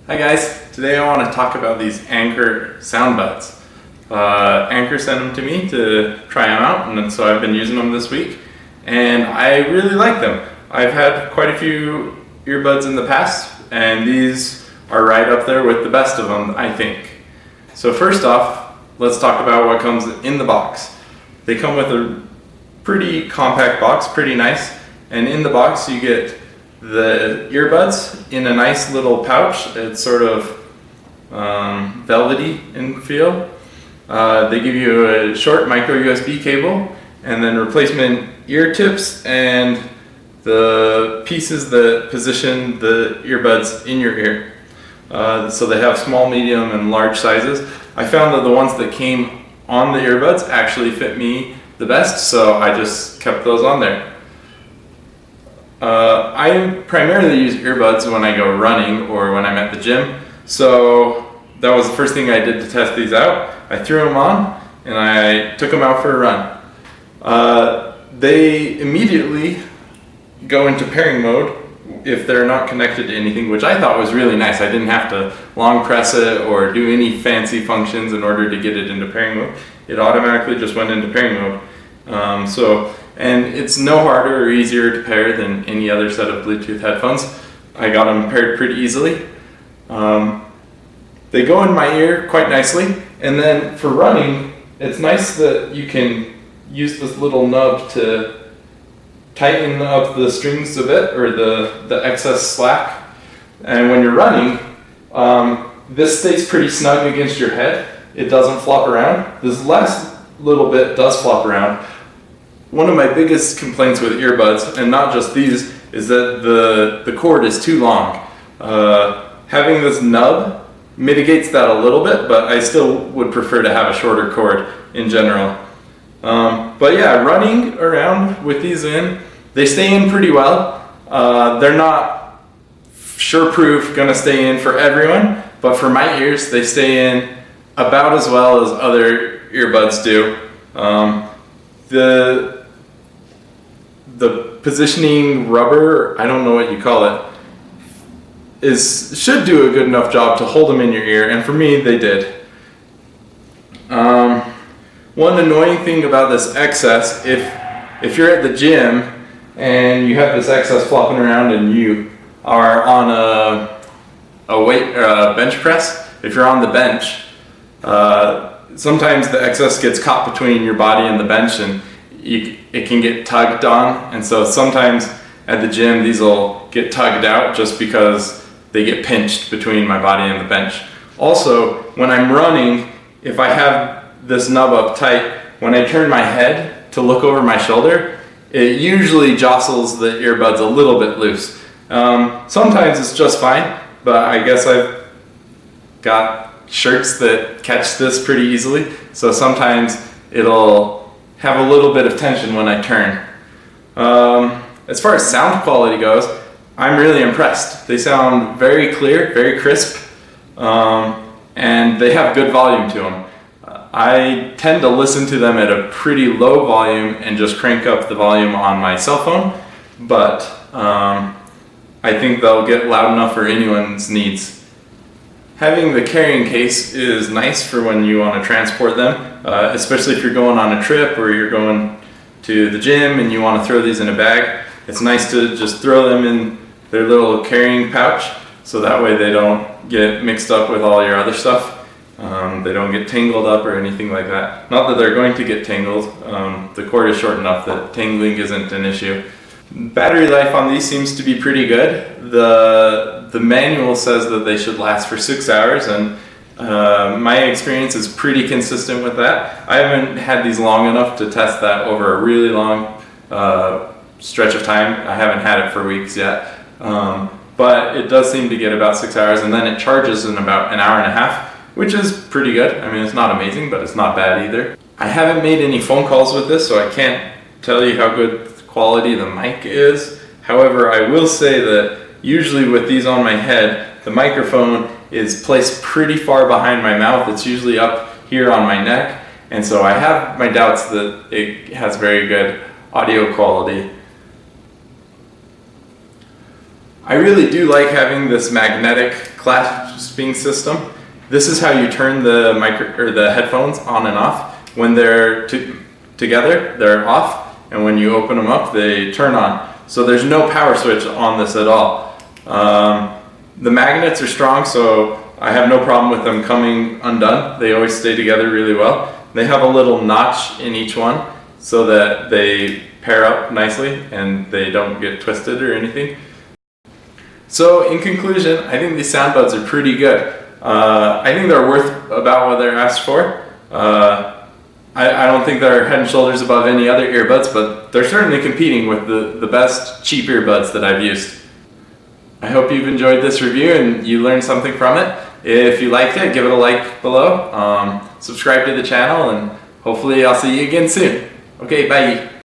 Hi guys, today I want to talk about these Anker SoundBuds. Anker sent them to me to try them out, and so I've been using them this week, and I really like them. I've had quite a few earbuds in the past, and these are right up there with the best of them, I think. So first off, let's talk about what comes in the box. They come with a pretty compact box, pretty nice, and in the box you get the earbuds in a nice little pouch. It's sort of velvety in feel. They give you a short micro USB cable and then replacement ear tips and the pieces that position the earbuds in your ear. So they have small, medium, and large sizes. I found that the ones that came on the earbuds actually fit me the best, so I just kept those on there. I primarily use earbuds when I go running or when I'm at the gym, so that was the first thing I did to test these out. I threw them on and I took them out for a run. They immediately go into pairing mode if they're not connected to anything, which I thought was really nice. I didn't have to long press it or do any fancy functions in order to get it into pairing mode. It automatically just went into pairing mode. And it's no harder or easier to pair than any other set of Bluetooth headphones. I got them paired pretty easily. They go in my ear quite nicely, and then for running, it's nice that you can use this little nub to tighten up the strings a bit, or the excess slack. And when you're running, this stays pretty snug against your head. It doesn't flop around. This last little bit does flop around. One of my biggest complaints with earbuds, and not just these, is that the cord is too long. Having this nub mitigates that a little bit, but I still would prefer to have a shorter cord in general. But yeah, running around with these in, they stay in pretty well. They're not sure-proof gonna stay in for everyone, but for my ears, they stay in about as well as other earbuds do. The positioning rubber, I don't know what you call it, should do a good enough job to hold them in your ear, and for me, they did. One annoying thing about this excess, if you're at the gym and you have this excess flopping around and you are on a weight or a bench press, if you're on the bench, sometimes the excess gets caught between your body and the bench, and it can get tugged on, and so sometimes at the gym these will get tugged out just because they get pinched between my body and the bench. Also, when I'm running, if I have this nub up tight, when I turn my head to look over my shoulder, it usually jostles the earbuds a little bit loose. Sometimes it's just fine, but I guess I've got shirts that catch this pretty easily, so sometimes it'll have a little bit of tension when I turn. As far as sound quality goes, I'm really impressed. They sound very clear, very crisp, and they have good volume to them. I tend to listen to them at a pretty low volume and just crank up the volume on my cell phone, but I think they'll get loud enough for anyone's needs. Having the carrying case is nice for when you want to transport them, especially if you're going on a trip or you're going to the gym and you want to throw these in a bag. It's nice to just throw them in their little carrying pouch, so that way they don't get mixed up with all your other stuff. They don't get tangled up or anything like that. Not that they're going to get tangled. The cord is short enough that tangling isn't an issue. Battery life on these seems to be pretty good. The manual says that they should last for 6 hours, and my experience is pretty consistent with that. I haven't had these long enough to test that over a really long stretch of time. I haven't had it for weeks yet, but it does seem to get about 6 hours, and then it charges in about an hour and a half, which is pretty good. I mean, it's not amazing, but it's not bad either. I haven't made any phone calls with this, so I can't tell you how good quality the mic is. However, I will say that usually with these on my head, the microphone is placed pretty far behind my mouth. It's usually up here on my neck, and so I have my doubts that it has very good audio quality. I really do like having this magnetic clasping system. This is how you turn the the headphones on and off. When they're together, they're off, and when you open them up, they turn on. So there's no power switch on this at all. The magnets are strong, so I have no problem with them coming undone. They always stay together really well. They have a little notch in each one so that they pair up nicely and they don't get twisted or anything. So in conclusion, I think these SoundBuds are pretty good. I think they're worth about what they're asked for. I don't think they're head and shoulders above any other earbuds, but they're certainly competing with the best cheap earbuds that I've used. I hope you've enjoyed this review and you learned something from it. If you liked it, give it a like below. Subscribe to the channel, and hopefully I'll see you again soon. Okay, bye.